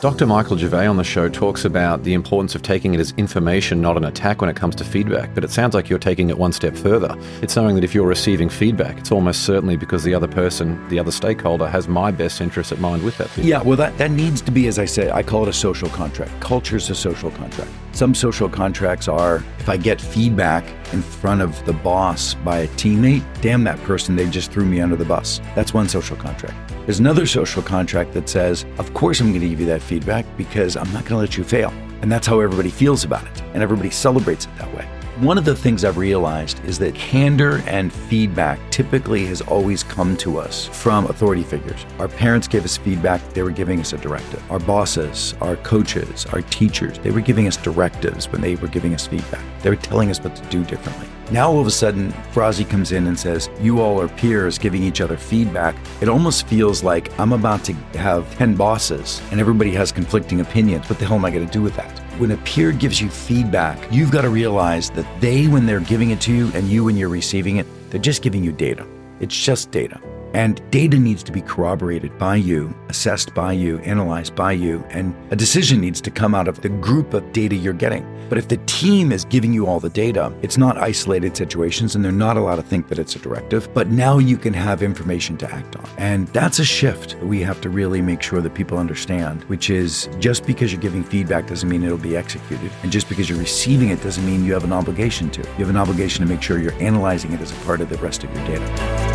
Dr. Michael Gervais on the show talks about the importance of taking it as information, not an attack when it comes to feedback. But it sounds like you're taking it one step further. It's knowing that if you're receiving feedback, it's almost certainly because the other person, the other stakeholder, has my best interest at mind with that feedback. Yeah, well, that needs to be, as I say, I call it a social contract. Culture's a social contract. Some social contracts are, if I get feedback in front of the boss by a teammate, damn that person, they just threw me under the bus. That's one social contract. There's another social contract that says, of course I'm going to give you that feedback because I'm not going to let you fail. And that's how everybody feels about it. And everybody celebrates it that way. One of the things I've realized is that candor and feedback typically has always come to us from authority figures. Our parents gave us feedback, they were giving us a directive. Our bosses, our coaches, our teachers, they were giving us directives when they were giving us feedback. They were telling us what to do differently. Now all of a sudden, Ferrazzi comes in and says, you all are peers giving each other feedback. It almost feels like I'm about to have 10 bosses and everybody has conflicting opinions. What the hell am I going to do with that? When a peer gives you feedback, you've got to realize that they, when they're giving it to you, and you, when you're receiving it, they're just giving you data. It's just data. And data needs to be corroborated by you, assessed by you, analyzed by you, and a decision needs to come out of the group of data you're getting. But if the team is giving you all the data, it's not isolated situations and they're not allowed to think that it's a directive, but now you can have information to act on. And that's a shift that we have to really make sure that people understand, which is just because you're giving feedback doesn't mean it'll be executed. And just because you're receiving it doesn't mean you have an obligation to. You have an obligation to make sure you're analyzing it as a part of the rest of your data.